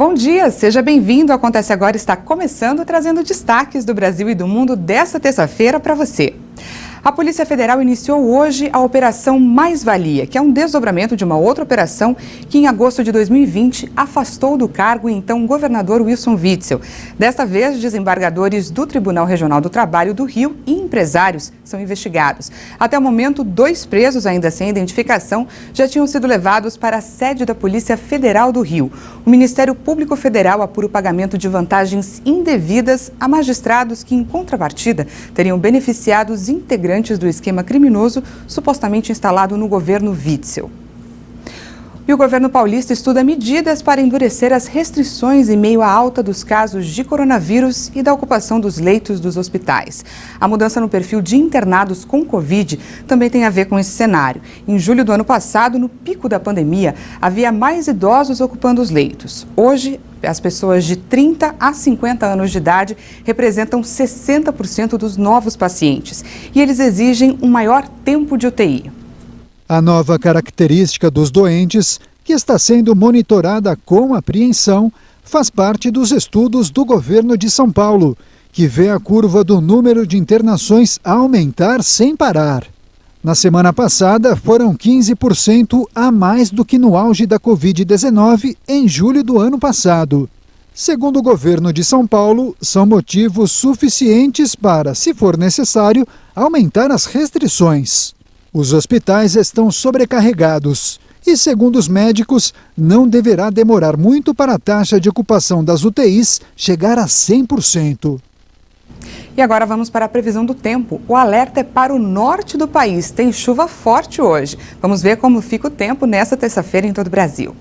Bom dia, seja bem-vindo. Acontece Agora está começando, trazendo destaques do Brasil e do mundo desta terça-feira para você. A Polícia Federal iniciou hoje a Operação Mais Valia, que é um desdobramento de uma outra operação que em agosto de 2020 afastou do cargo o então governador Wilson Witzel. Desta vez, desembargadores do Tribunal Regional do Trabalho do Rio e empresários são investigados. Até o momento, 2 presos ainda sem identificação já tinham sido levados para a sede da Polícia Federal do Rio. O Ministério Público Federal apura o pagamento de vantagens indevidas a magistrados que, em contrapartida, teriam beneficiado os integrantes do esquema criminoso supostamente instalado no governo Witzel. E o governo paulista estuda medidas para endurecer as restrições em meio à alta dos casos de coronavírus e da ocupação dos leitos dos hospitais. A mudança no perfil de internados com Covid também tem a ver com esse cenário. Em julho do ano passado, no pico da pandemia, havia mais idosos ocupando os leitos. Hoje, as pessoas de 30 a 50 anos de idade representam 60% dos novos pacientes e eles exigem um maior tempo de UTI. A nova característica dos doentes, que está sendo monitorada com apreensão, faz parte dos estudos do governo de São Paulo, que vê a curva do número de internações aumentar sem parar. Na semana passada, foram 15% a mais do que no auge da Covid-19 em julho do ano passado. Segundo o governo de São Paulo, são motivos suficientes para, se for necessário, aumentar as restrições. Os hospitais estão sobrecarregados e, segundo os médicos, não deverá demorar muito para a taxa de ocupação das UTIs chegar a 100%. E agora vamos para a previsão do tempo. O alerta é para o norte do país. Tem chuva forte hoje. Vamos ver como fica o tempo nesta terça-feira em todo o Brasil.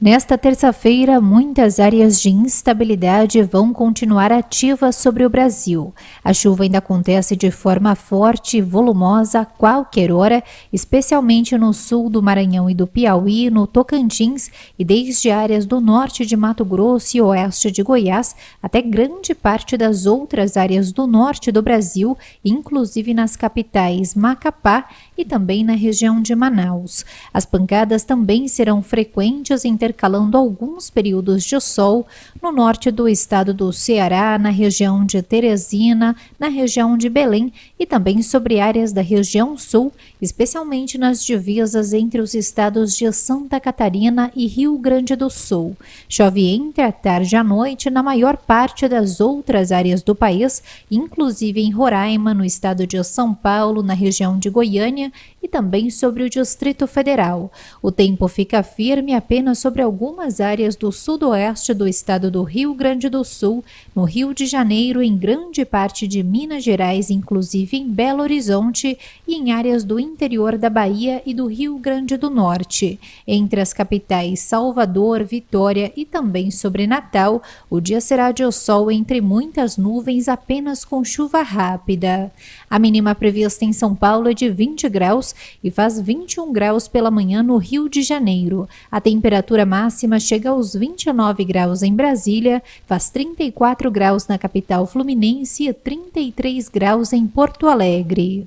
Nesta terça-feira, muitas áreas de instabilidade vão continuar ativas sobre o Brasil. A chuva ainda acontece de forma forte e volumosa a qualquer hora, especialmente no sul do Maranhão e do Piauí, no Tocantins e desde áreas do norte de Mato Grosso e oeste de Goiás até grande parte das outras áreas do norte do Brasil, inclusive nas capitais Macapá e também na região de Manaus. As pancadas também serão frequentes intercalando alguns períodos de sol no norte do estado do Ceará, na região de Teresina, na região de Belém e também sobre áreas da região sul, especialmente nas divisas entre os estados de Santa Catarina e Rio Grande do Sul. Chove entre a tarde e a noite na maior parte das outras áreas do país, inclusive em Roraima, no estado de São Paulo, na região de Goiânia e também sobre o Distrito Federal. O tempo fica firme apenas sobre algumas áreas do sudoeste do estado do Rio Grande do Sul, no Rio de Janeiro, em grande parte de Minas Gerais, inclusive em Belo Horizonte, e em áreas do interior da Bahia e do Rio Grande do Norte. Entre as capitais Salvador, Vitória e também sobre Natal, o dia será de sol entre muitas nuvens, apenas com chuva rápida. A mínima prevista em São Paulo é de 20 graus e faz 21 graus pela manhã no Rio de Janeiro. A temperatura máxima chega aos 29 graus em Brasília, faz 34 graus na capital fluminense e 33 graus em Porto Alegre.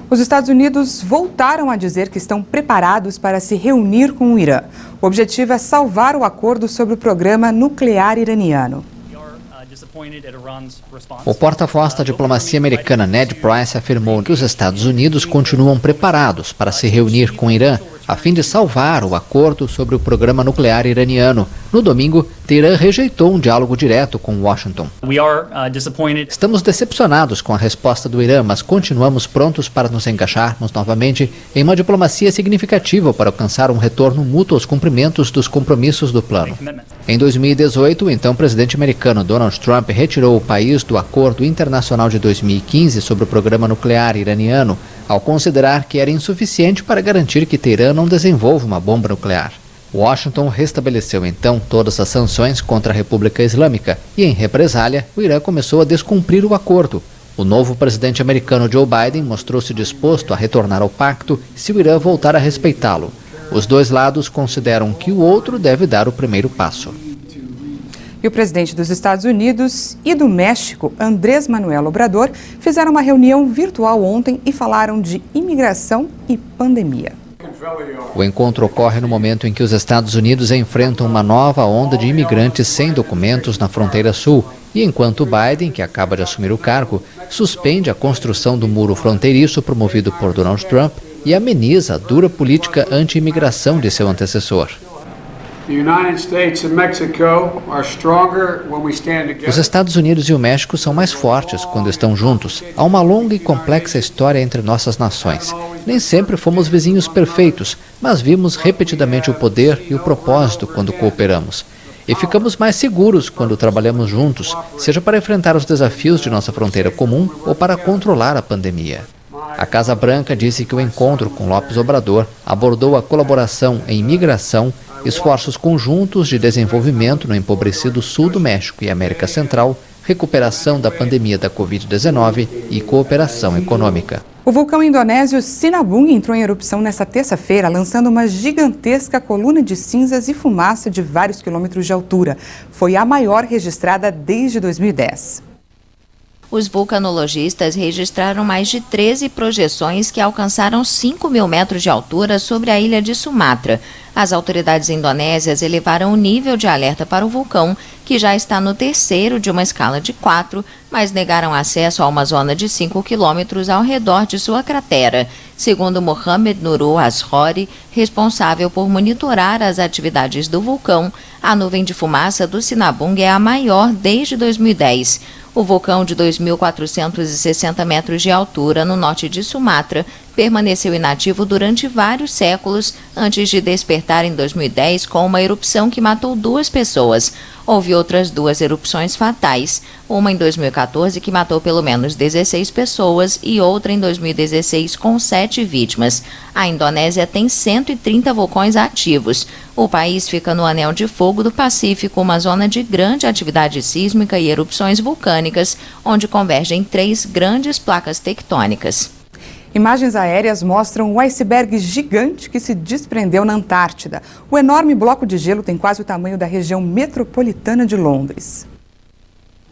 Os Estados Unidos voltaram a dizer que estão preparados para se reunir com o Irã. O objetivo é salvar o acordo sobre o programa nuclear iraniano. O porta-voz da diplomacia americana Ned Price afirmou que os Estados Unidos continuam preparados para se reunir com o Irã a fim de salvar o acordo sobre o programa nuclear iraniano. No domingo, Teherã rejeitou um diálogo direto com Washington. Estamos decepcionados com a resposta do Irã, mas continuamos prontos para nos encaixarmos novamente em uma diplomacia significativa para alcançar um retorno mútuo aos cumprimentos dos compromissos do plano. Em 2018, o então presidente americano Donald Trump retirou o país do Acordo Internacional de 2015 sobre o programa nuclear iraniano, ao considerar que era insuficiente para garantir que Teherã não desenvolva uma bomba nuclear. Washington restabeleceu então todas as sanções contra a República Islâmica e, em represália, o Irã começou a descumprir o acordo. O novo presidente americano Joe Biden mostrou-se disposto a retornar ao pacto se o Irã voltar a respeitá-lo. Os dois lados consideram que o outro deve dar o primeiro passo. E o presidente dos Estados Unidos e do México, Andrés Manuel Obrador, fizeram uma reunião virtual ontem e falaram de imigração e pandemia. O encontro ocorre no momento em que os Estados Unidos enfrentam uma nova onda de imigrantes sem documentos na fronteira sul e enquanto Biden, que acaba de assumir o cargo, suspende a construção do muro fronteiriço promovido por Donald Trump e ameniza a dura política anti-imigração de seu antecessor. Os Estados Unidos e o México são mais fortes quando estão juntos. Há uma longa e complexa história entre nossas nações. Nem sempre fomos vizinhos perfeitos, mas vimos repetidamente o poder e o propósito quando cooperamos. E ficamos mais seguros quando trabalhamos juntos, seja para enfrentar os desafios de nossa fronteira comum ou para controlar a pandemia. A Casa Branca disse que o encontro com López Obrador abordou a colaboração em imigração, esforços conjuntos de desenvolvimento no empobrecido sul do México e América Central, recuperação da pandemia da Covid-19 e cooperação econômica. O vulcão indonésio Sinabung entrou em erupção nesta terça-feira, lançando uma gigantesca coluna de cinzas e fumaça de vários quilômetros de altura. Foi a maior registrada desde 2010. Os vulcanologistas registraram mais de 13 projeções que alcançaram 5.000 metros de altura sobre a ilha de Sumatra. As autoridades indonésias elevaram o nível de alerta para o vulcão, que já está no terceiro de uma escala de 4, mas negaram acesso a uma zona de 5 quilômetros ao redor de sua cratera. Segundo Mohamed Nurul Ashori, responsável por monitorar as atividades do vulcão, a nuvem de fumaça do Sinabung é a maior desde 2010. O vulcão de 2.460 metros de altura no norte de Sumatra permaneceu inativo durante vários séculos antes de despertar em 2010 com uma erupção que matou 2 pessoas. Houve outras 2 erupções fatais, uma em 2014 que matou pelo menos 16 pessoas e outra em 2016 com 7 vítimas. A Indonésia tem 130 vulcões ativos. O país fica no Anel de Fogo do Pacífico, uma zona de grande atividade sísmica e erupções vulcânicas, onde convergem 3 grandes placas tectônicas. Imagens aéreas mostram um iceberg gigante que se desprendeu na Antártida. O enorme bloco de gelo tem quase o tamanho da região metropolitana de Londres.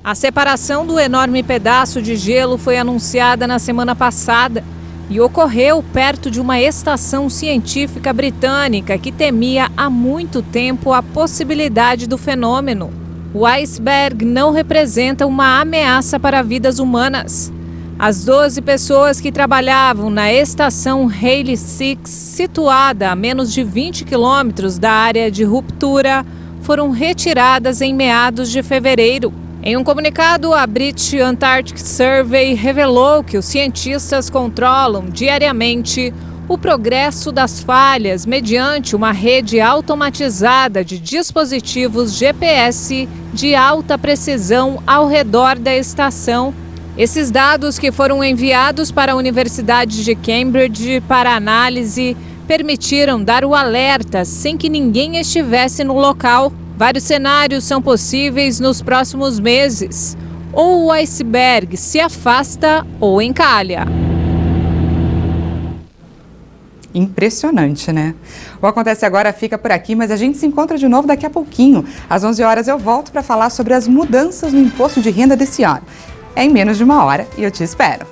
A separação do enorme pedaço de gelo foi anunciada na semana passada e ocorreu perto de uma estação científica britânica que temia há muito tempo a possibilidade do fenômeno. O iceberg não representa uma ameaça para vidas humanas. As 12 pessoas que trabalhavam na estação Rayleigh 6, situada a menos de 20 quilômetros da área de ruptura, foram retiradas em meados de fevereiro. Em um comunicado, a British Antarctic Survey revelou que os cientistas controlam diariamente o progresso das falhas mediante uma rede automatizada de dispositivos GPS de alta precisão ao redor da estação. Esses dados, que foram enviados para a Universidade de Cambridge para análise, permitiram dar o alerta sem que ninguém estivesse no local. Vários cenários são possíveis nos próximos meses. Ou o iceberg se afasta ou encalha. Impressionante, né? O Acontece Agora fica por aqui, mas a gente se encontra de novo daqui a pouquinho. Às 11 horas eu volto para falar sobre as mudanças no imposto de renda desse ano. É em menos de 1 hora e eu te espero.